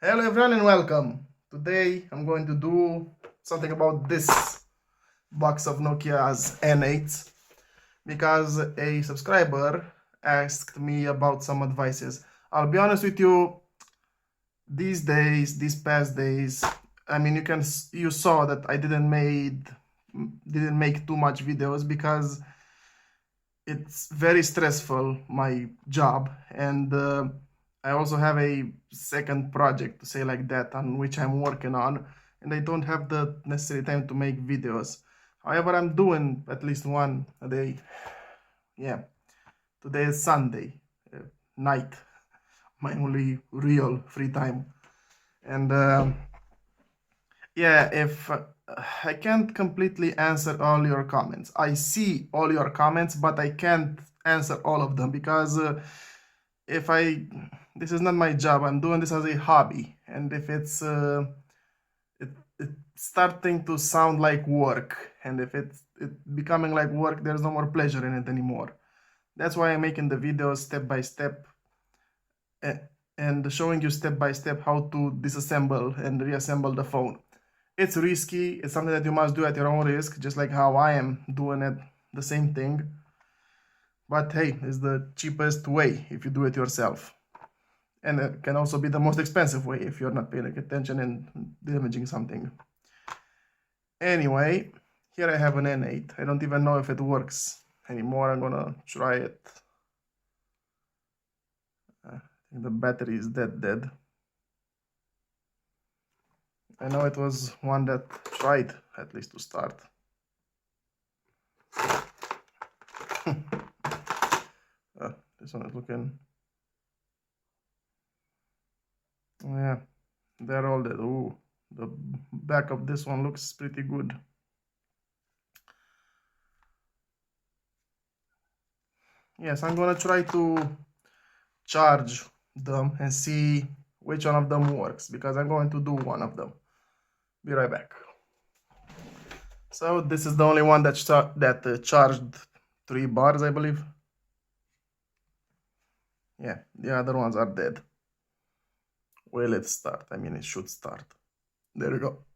Hello everyone and welcome. Today I'm going to do something about this box of Nokia's N8 because a subscriber asked me about some advices. I'll be honest with you, these past days, I mean you saw that I didn't make too much videos because it's very stressful, my job, and I also have a second project, to say like that, on which I'm working on, and I don't have the necessary time to make videos. However, I'm doing at least one a day. Yeah, today is Sunday night, my only real free time, and yeah, if I can't completely answer all your comments. I see all your comments, but I can't answer all of them because if I this is not my job. I'm doing this as a hobby, and if it's starting to sound like work, and if it's becoming like work, there's no more pleasure in it anymore. That's why I'm making the videos step by step and showing you step by step how to disassemble and reassemble the phone. It's risky. It's something that you must do at your own risk, just like how I am doing it, the same thing. But hey, it's the cheapest way if you do it yourself. And it can also be the most expensive way if you're not paying attention and damaging something. Anyway, here I have an N8. I don't even know if it works anymore. I'm gonna try it. I think the battery is dead. I know it was one that tried at least to start. This one is looking... yeah, they're all dead. Ooh, the back of this one looks pretty good. Yes, I'm gonna try to charge them and see which one of them works, because I'm going to do one of them. Be right back. So this is the only one that charged 3 bars, I believe. Yeah, the other ones are dead. Well, let's start. I mean, it should start. There we go.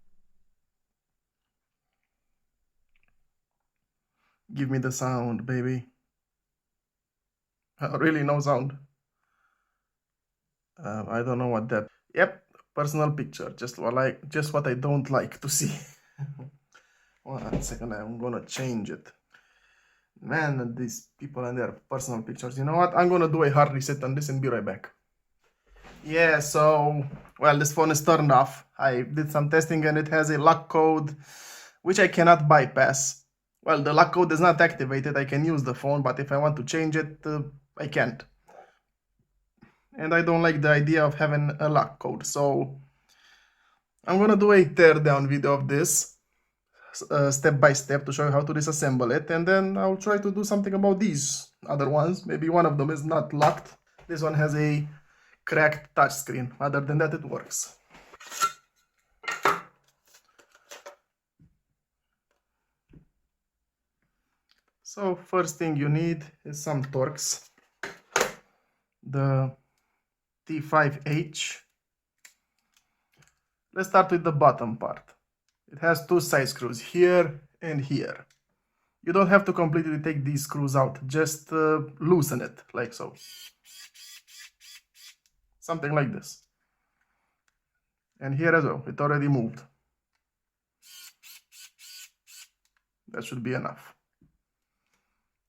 Give me the sound, baby. Really, no sound. I don't know what that... Yep, personal picture. Just what I don't like to see. 1 second, I'm gonna change it. Man, these people and their personal pictures. You know what? I'm gonna do a hard reset on this and be right back. Yeah, so, well, this phone is turned off. I did some testing and it has a lock code, which I cannot bypass. Well, the lock code is not activated. I can use the phone, but if I want to change it, I can't. And I don't like the idea of having a lock code. So I'm gonna do a teardown video of this step by step to show you how to disassemble it, and then I'll try to do something about these other ones. Maybe one of them is not locked. This one has a cracked touchscreen. Other than that, it works. So first thing you need is some Torx. The T5H. Let's start with the bottom part. It has 2 side screws, here and here. You don't have to completely take these screws out, just loosen it, like so. Something like this. And here as well, it already moved. That should be enough.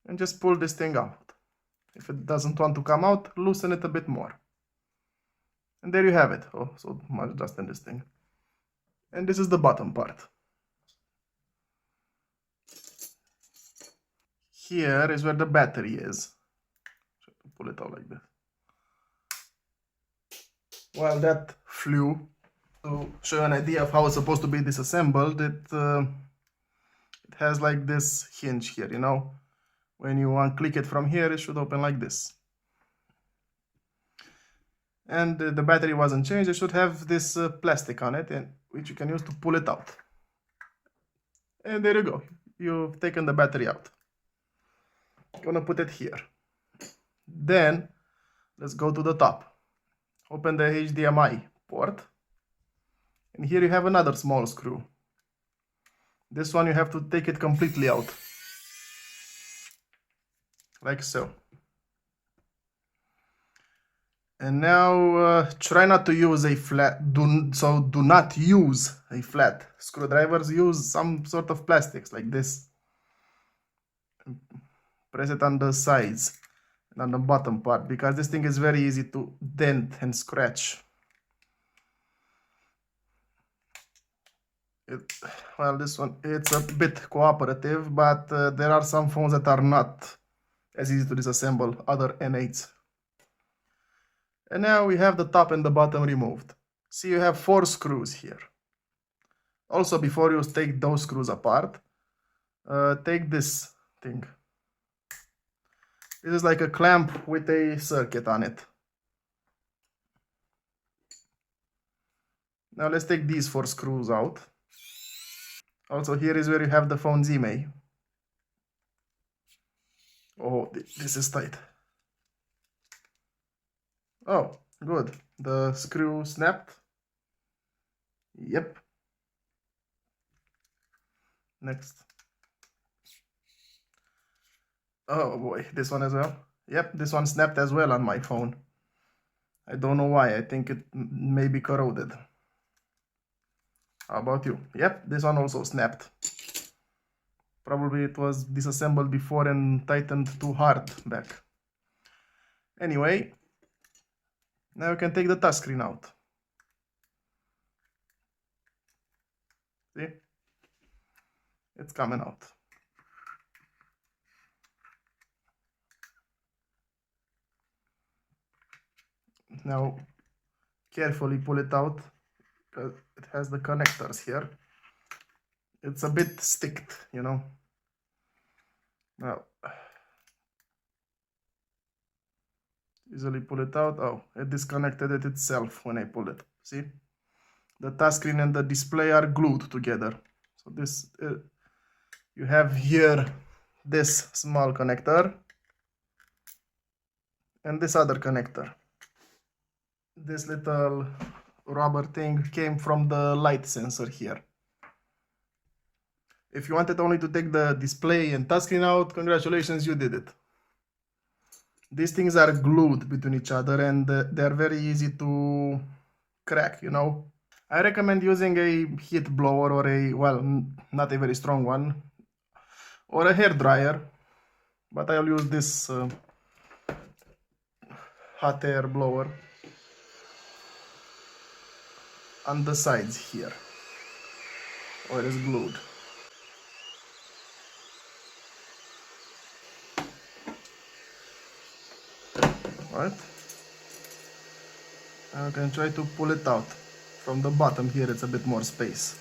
And just pull this thing out. If it doesn't want to come out, loosen it a bit more. And there you have it. Oh, so much dust in this thing. And this is the bottom part. Here is where the battery is. Try to pull it out like this. While that flew, to show you an idea of how it's supposed to be disassembled, it has like this hinge here, you know. When you unclick it from here, it should open like this. And the battery wasn't changed. It should have this plastic on it, which you can use to pull it out. And there you go. You've taken the battery out. Gonna put it here. Then let's go to the top. Open the HDMI port. And here you have another small screw. This one you have to take it completely out. Like so. And now try not to use a flat, do not use a flat. Screwdrivers use some sort of plastics like this. Press it on the sides and on the bottom part because this thing is very easy to dent and scratch. Well, this one, it's a bit cooperative, but there are some phones that are not as easy to disassemble, other N8s. And now we have the top and the bottom removed. See, you have 4 screws here. Also, before you take those screws apart, take this thing. This is like a clamp with a circuit on it. Now let's take these 4 screws out. Also, here is where you have the phone's email. Oh, this is tight. Oh, good. The screw snapped. Yep. Next. Oh boy, this one as well. Yep, this one snapped as well on my phone. I don't know why. I think it may be corroded. How about you? Yep, this one also snapped. Probably it was disassembled before and tightened too hard back. Anyway, now you can take the touchscreen out. See? It's coming out. Now, carefully pull it out because it has the connectors here. It's a bit sticked, you know. Now, easily pull it out. Oh, it disconnected it itself when I pulled it. See? The touchscreen and the display are glued together. So this, you have here this small connector and this other connector. This little rubber thing came from the light sensor here. If you wanted only to take the display and touchscreen out, congratulations, you did it. These things are glued between each other and they're very easy to crack, you know. I recommend using a heat blower or a, well, not a very strong one, or a hair dryer, but I'll use this hot air blower on the sides here, where it's glued. Right? I can try to pull it out. From the bottom here, it's a bit more space.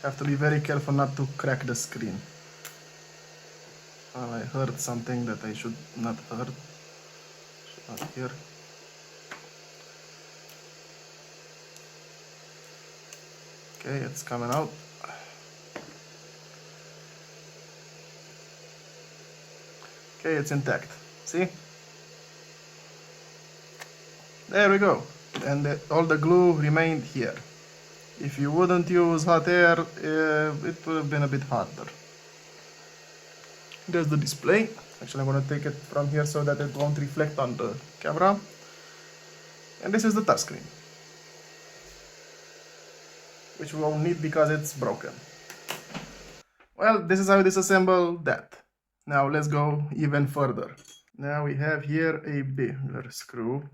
Have to be very careful not to crack the screen. Well, I heard something that I should not heard. Should not hear. Okay, it's coming out. Okay, it's intact. See? There we go. And all the glue remained here. If you wouldn't use hot air, it would have been a bit harder. There's the display. Actually, I'm going to take it from here so that it won't reflect on the camera. And this is the touchscreen, which we won't need because it's broken. Well, this is how you disassemble that. Now let's go even further. Now we have here a bigger screw,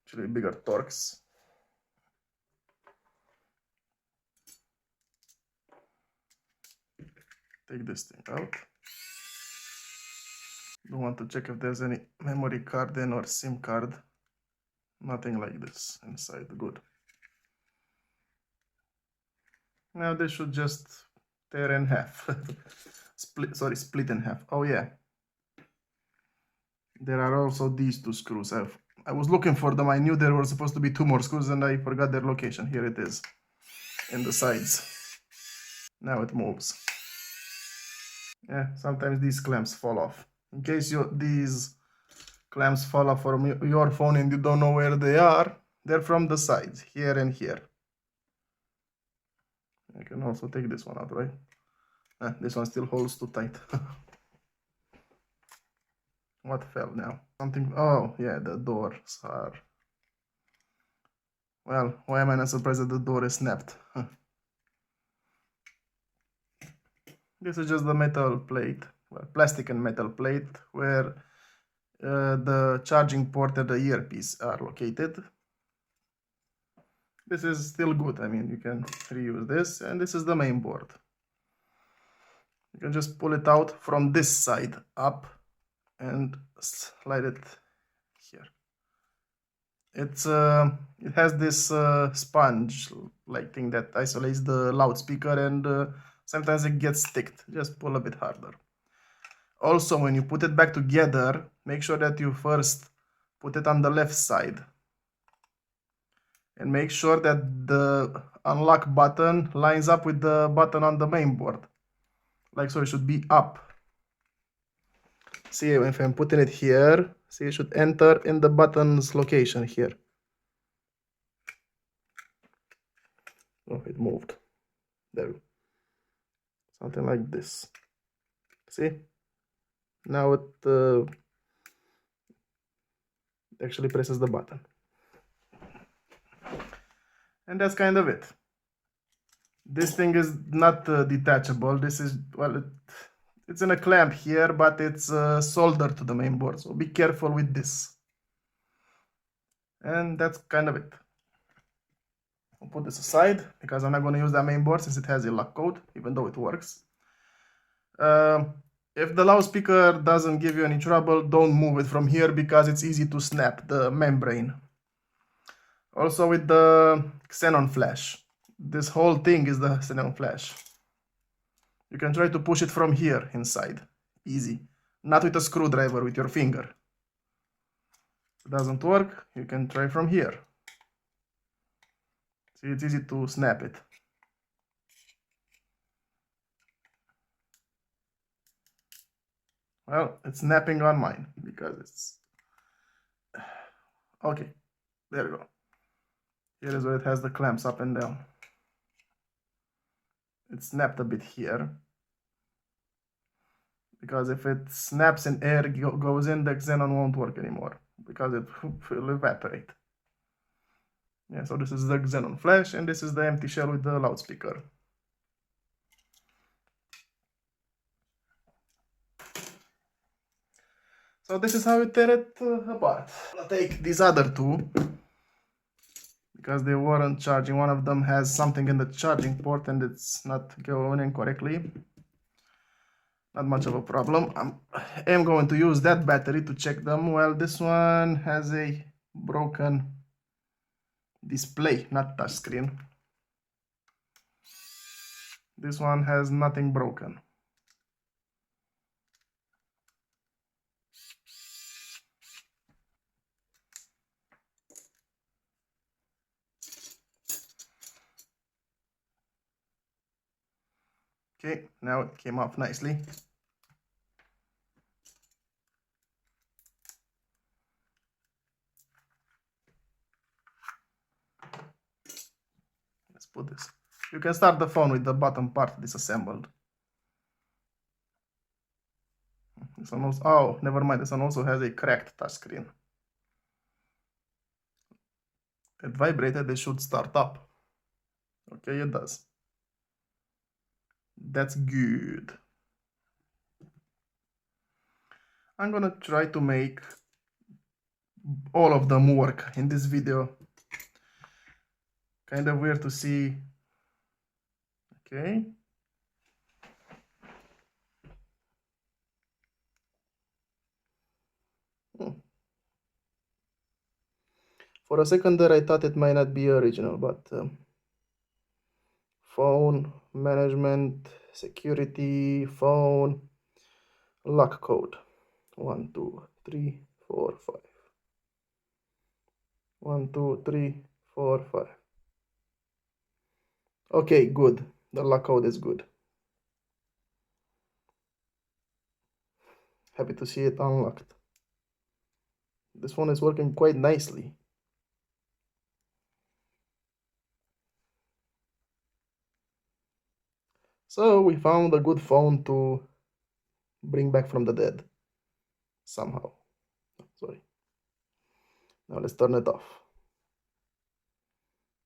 actually bigger Torx. Take this thing out. Don't want to check if there's any memory card in or SIM card. Nothing like this inside. Good. Now this should just tear in half. split in half. Oh yeah. There are also these 2 screws. I was looking for them. I knew there were supposed to be 2 more screws and I forgot their location. Here it is in the sides. Now it moves. Yeah, sometimes these clamps fall off. In case these clamps fall off from your phone and you don't know where they are, they're from the sides, here and here. I can also take this one out, right? This one still holds too tight. What fell now? Something, oh yeah, the doors are... Well, why am I not surprised that the door is snapped? This is just the metal plate, well, plastic and metal plate, where the charging port and the earpiece are located. This is still good, I mean, you can reuse this, and this is the main board. You can just pull it out from this side up and slide it here. It has this sponge like thing that isolates the loudspeaker, and sometimes it gets sticked. Just pull a bit harder. Also, when you put it back together, make sure that you first put it on the left side. And make sure that the unlock button lines up with the button on the main board. Like so, it should be up. See, if I'm putting it here, see, it should enter in the button's location here. Oh, it moved. There. Something like this. See? Now it actually presses the button. And that's kind of it. This thing is not detachable. This is, well, it's in a clamp here, but it's soldered to the main board, so be careful with this. And that's kind of it. I'll put this aside because I'm not going to use that main board since it has a lock code, even though it works. If the loudspeaker doesn't give you any trouble, don't move it from here because it's easy to snap the membrane. Also with the xenon flash. This whole thing is the xenon flash. You can try to push it from here inside. Easy. Not with a screwdriver, with your finger. If it doesn't work, you can try from here. See, it's easy to snap it. Well, it's snapping on mine because it's... Okay, there we go. Here is where it has the clamps up and down. It snapped a bit here. Because if it snaps and air goes in, the xenon won't work anymore. Because it will evaporate. Yeah, so this is the xenon flash and this is the empty shell with the loudspeaker. So this is how you tear it apart. I'll take these other two because they weren't charging. One of them has something in the charging port and it's not going in correctly. Not much of a problem. I am going to use that battery to check them. Well, this one has a broken display, not touchscreen. This one has nothing broken. Okay, now it came off nicely. Let's put this. You can start the phone with the bottom part disassembled. This one also, oh, never mind, this one also has a cracked touchscreen. It vibrated, it should start up. Okay, it does. That's good. I'm gonna try to make all of them work in this video. Kind of weird to see. Okay. For a second there I thought it might not be original, but phone, management, security, phone, lock code. 1, 2, 3, 4, 5. 1, 2, 3, 4, 5. Okay, good. The lock code is good. Happy to see it unlocked. This phone is working quite nicely. So we found a good phone to bring back from the dead. Somehow. Sorry. Now let's turn it off.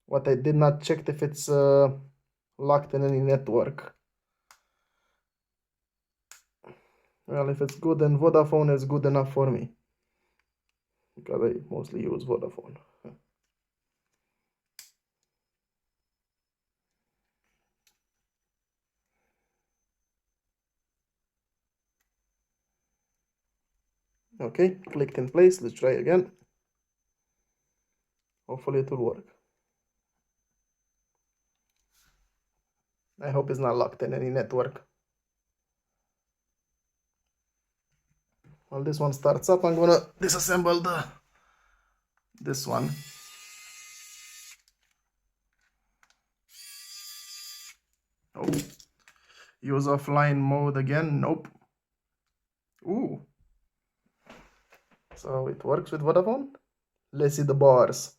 What I did not check if it's locked in any network. Well, if it's good, then Vodafone is good enough for me, because I mostly use Vodafone. Okay, clicked in place. Let's try again. Hopefully it will work. I hope it's not locked in any network. While this one starts up, I'm gonna disassemble this one. Oh, use offline mode again. Nope. Ooh. So it works with Vodafone. Let's see the bars.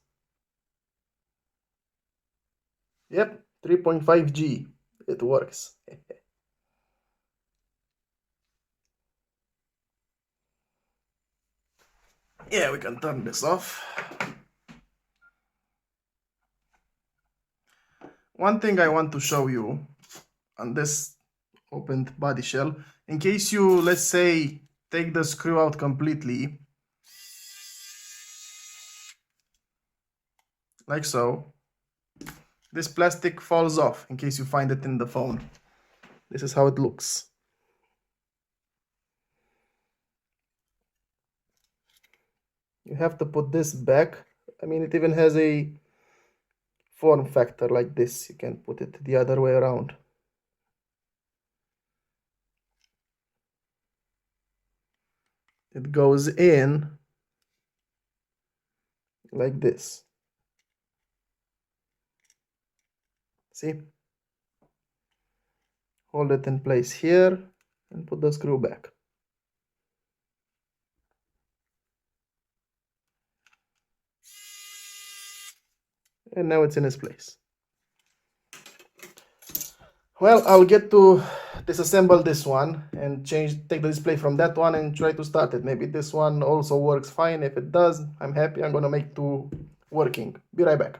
Yep, 3.5G. It works. Yeah, we can turn this off. One thing I want to show you on this opened body shell, in case you, let's say, take the screw out completely, like so, this plastic falls off in case you find it in the phone. This is how it looks. You have to put this back. I mean, it even has a form factor like this. You can put it the other way around. It goes in like this. See? Hold it in place here and put the screw back. And now it's in its place. Well, I'll get to disassemble this one and take the display from that one and try to start it. Maybe this one also works fine. If it does, I'm happy. I'm gonna make two working. Be right back.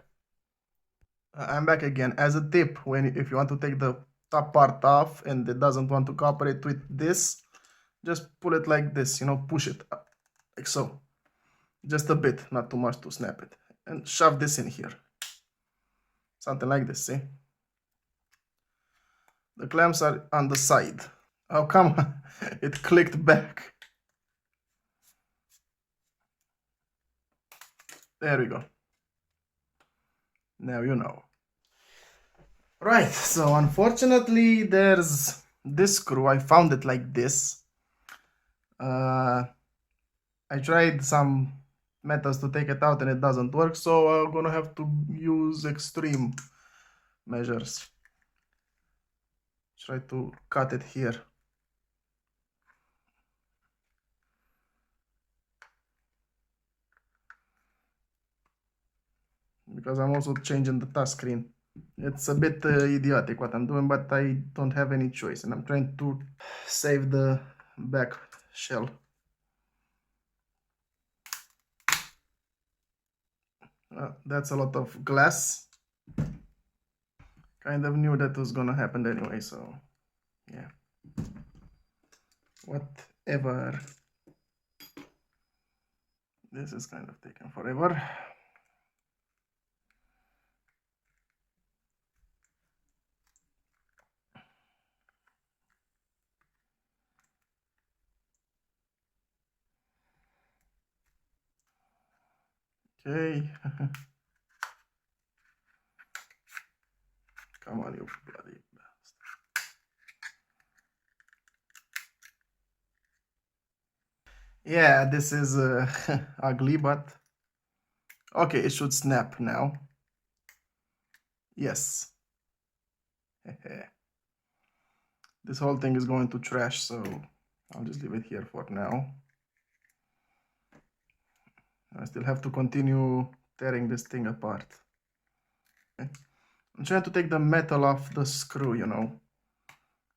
I'm back again. As a tip, if you want to take the top part off and it doesn't want to cooperate with this, just pull it like this, push it up, like so. Just a bit, not too much to snap it. And shove this in here. Something like this, see? The clamps are on the side. Oh, come on. It clicked back. There we go. Now you know. Right, so unfortunately there's this screw. I found it like this. I tried some methods to take it out and it doesn't work, so I'm gonna have to use extreme measures. Try to cut it here. Because I'm also changing the touchscreen. It's a bit idiotic what I'm doing, but I don't have any choice, and I'm trying to save the back shell. That's a lot of glass. Kind of knew that was gonna happen anyway, so yeah. Whatever. This is kind of taking forever. Okay. Come on, you bloody bastard. Yeah, this is ugly, but okay, it should snap now. Yes. This whole thing is going to trash, so I'll just leave it here for now. I still have to continue tearing this thing apart. Okay. I'm trying to take the metal off the screw, you know,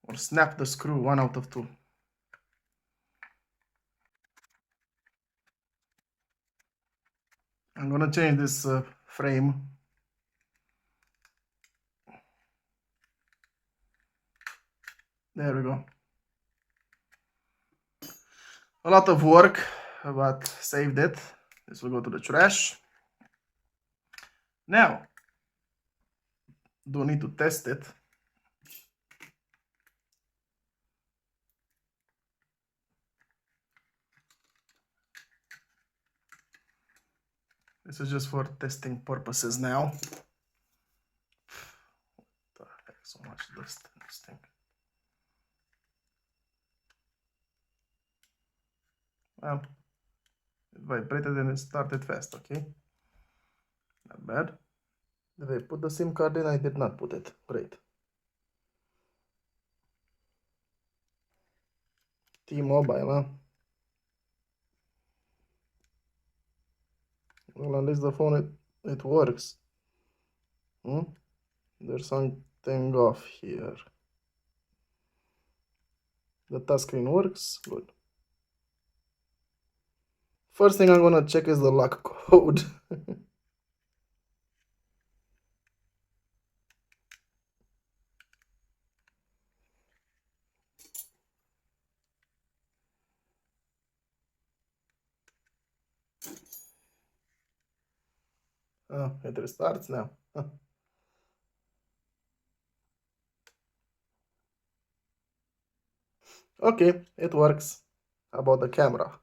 or snap the screw, one out of two. I'm gonna change this frame. There we go. A lot of work, but saved it. This will go to the trash. Now, don't need to test it. This is just for testing purposes now. What the heck, so much dust in this thing. Well, it vibrated and it started fast, okay? Not bad. Did I put the SIM card in? I did not put it. Great. T-Mobile, huh? Well, at least the phone, it works. There's something off here. The touchscreen works. Good. First thing I'm gonna check is the lock code. Oh, it restarts now. Okay, it works. How about the camera?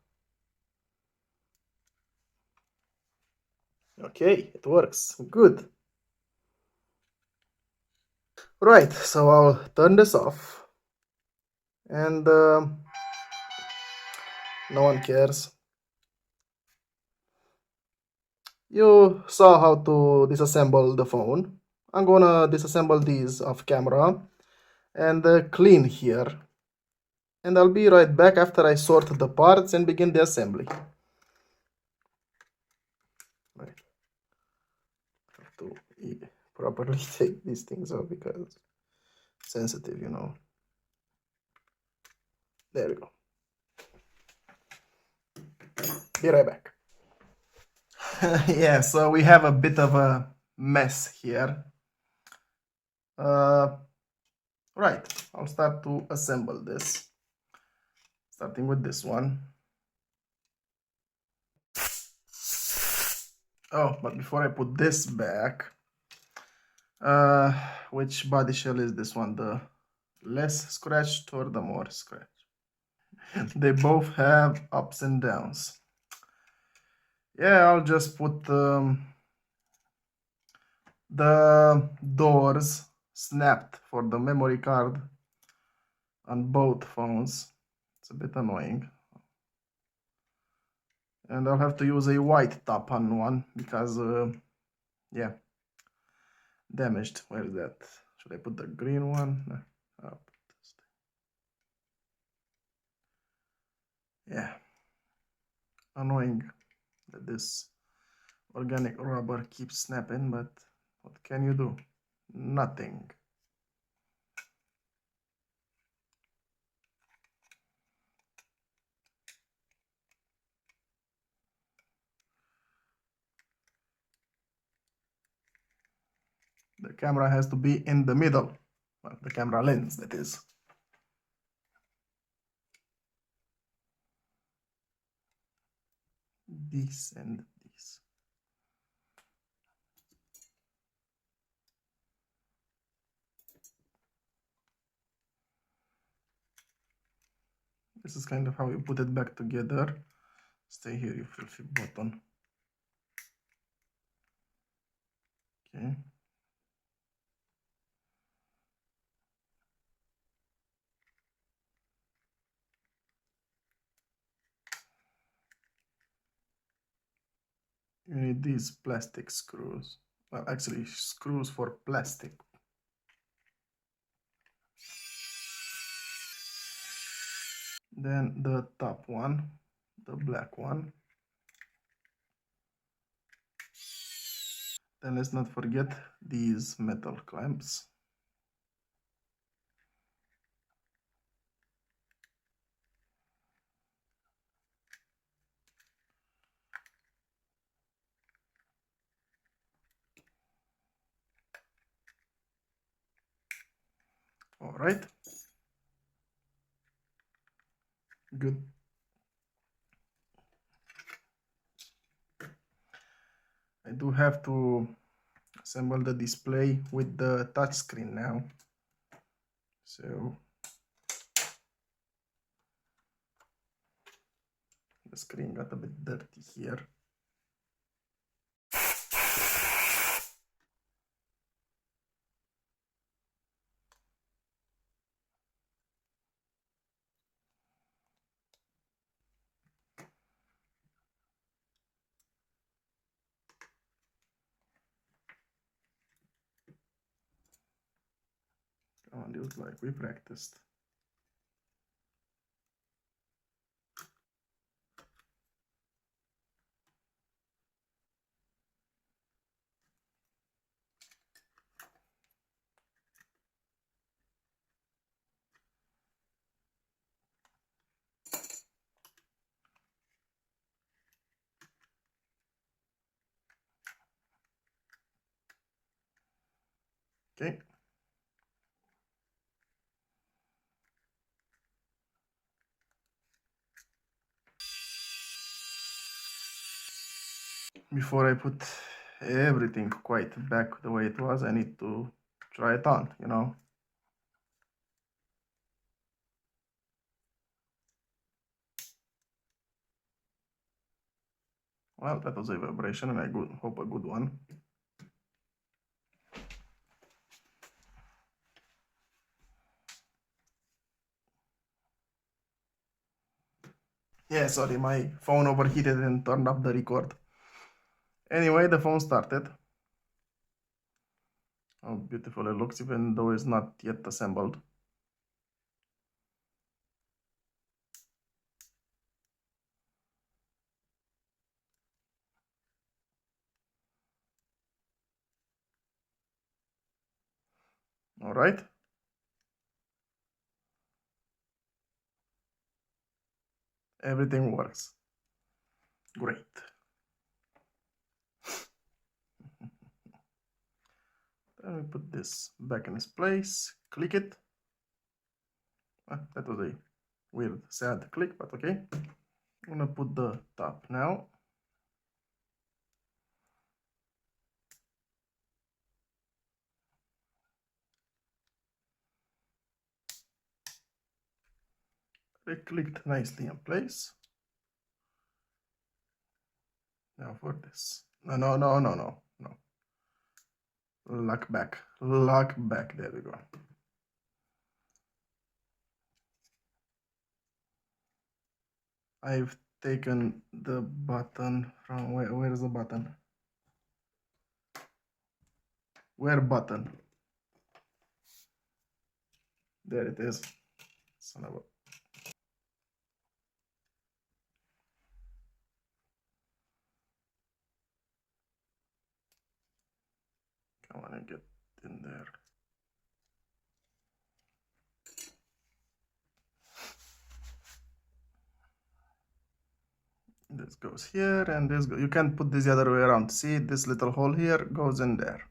Okay, it works. Good. Right, so I'll turn this off. And no one cares. You saw how to disassemble the phone. I'm gonna disassemble these off camera and clean here. And I'll be right back after I sort the parts and begin the assembly. Right. Have to properly take these things off because it's sensitive, you know. There we go. Be right back. Yeah, so we have a bit of a mess here. Right, I'll start to assemble this. Starting with this one. Oh, but before I put this back, which body shell is this one? The less scratched or the more scratched? They both have ups and downs. Yeah, I'll just put the doors snapped for the memory card on both phones. It's a bit annoying. And I'll have to use a white top on one because, yeah, damaged. Where is that? Should I put the green one? No. Yeah, annoying that this organic rubber keeps snapping, but what can you do? Nothing. The camera has to be in the middle. Well, the camera lens, that is. This and this. This is kind of how you put it back together. Stay here, you filthy button. Okay. You need these plastic screws. Well, actually, screws for plastic. Then the top one, the black one. Then let's not forget these metal clamps. All right. Good. I do have to assemble the display with the touch screen now. So the screen got a bit dirty here. Come on, dude, like we practiced. Okay. Before I put everything quite back the way it was, I need to try it on, you know. Well, that was a vibration, and I hope a good one. Yeah, sorry, my phone overheated and turned up the record. Anyway, the phone started. How beautiful it looks, even though it's not yet assembled. All right. Everything works. Great. Then we put this back in its place. Click it. That was a weird, sad click, but okay. I'm gonna put the top now. It clicked nicely in place. Now for this. No. Lock back. Lock back. There we go. I've taken the button from where's the button? Where button? There it is. Son of a. Come on and get in there. This goes here, and this you can't put this the other way around. See, this little hole here goes in there.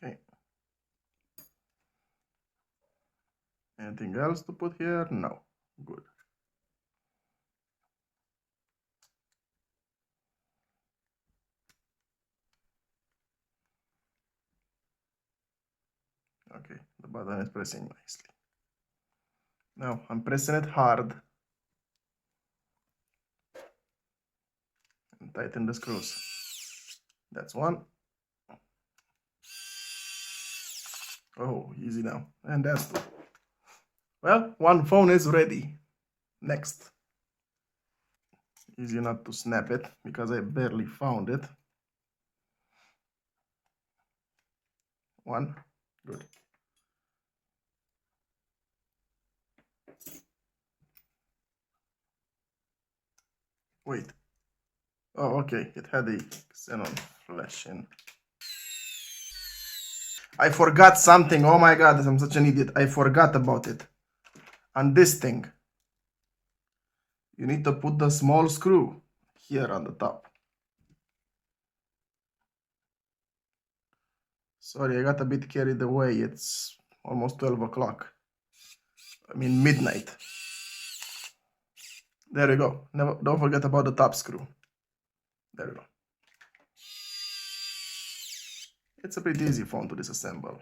Okay. Anything else to put here? No. Good. Okay, the button is pressing nicely. Now I'm pressing it hard and tighten the screws. That's one. Oh, easy now. And that's two. Well, one phone is ready. Next. Easy not to snap it because I barely found it. One. Good. Wait. Oh, okay. It had a xenon flash in. I forgot something. Oh my god, I'm such an idiot. I forgot about it. On this thing, you need to put the small screw here on the top. Sorry, I got a bit carried away. It's almost 12 o'clock. I mean midnight. There we go. Never, don't forget about the top screw. There we go. It's a pretty easy phone to disassemble.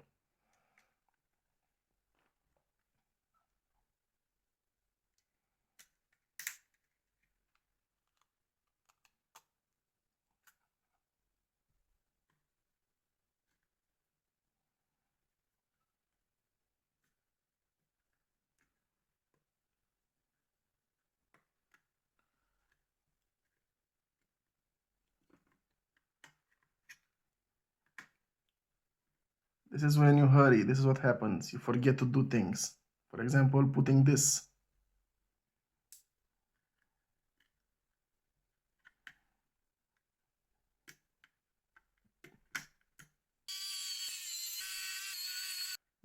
This is when you hurry. This is what happens. You forget to do things. For example, putting this.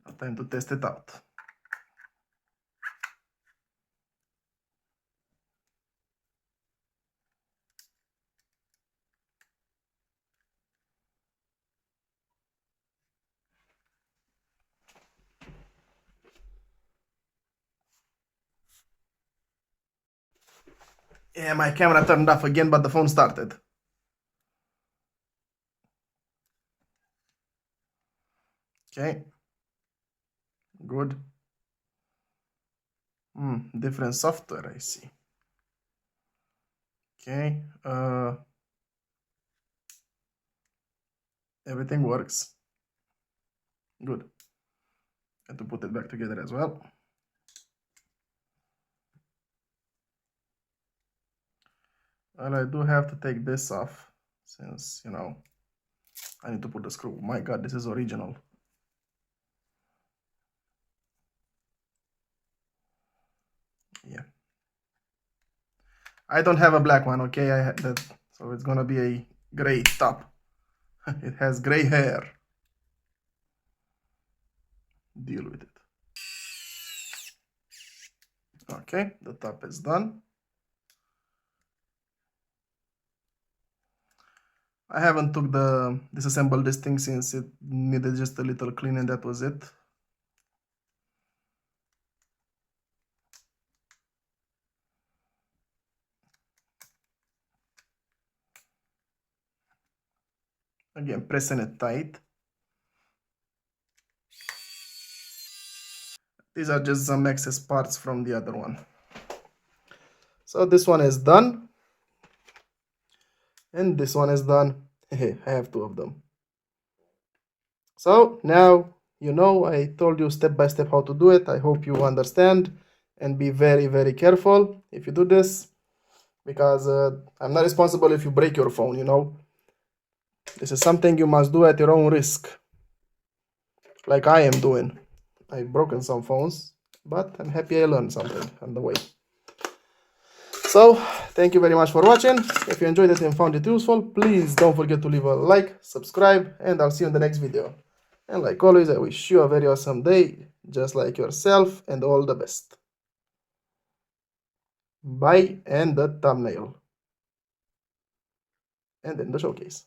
Now time to test it out. Yeah, my camera turned off again, but the phone started. Okay. Good. Different software, I see. Okay. Everything works. Good. And to put it back together as well. Well, I do have to take this off since, you know, I need to put the screw. My God, this is original. Yeah. I don't have a black one, okay? I had that, so it's gonna be a gray top. It has gray hair. Deal with it. Okay, the top is done. I haven't took the disassembled this thing since it needed just a little clean and that was it. Again, pressing it tight. These are just some excess parts from the other one. So this one is done. And this one is done. I have two of them. So now you know, I told you step by step how to do it. I hope you understand and be very, very careful if you do this, because I'm not responsible if you break your phone, you know. This is something you must do at your own risk, like I am doing. I've broken some phones, but I'm happy I learned something on the way. So, thank you very much for watching. If you enjoyed it and found it useful, please don't forget to leave a like, subscribe, and I'll see you in the next video. And like always, I wish you a very awesome day, just like yourself, and all the best. Bye, and the thumbnail. And then the showcase.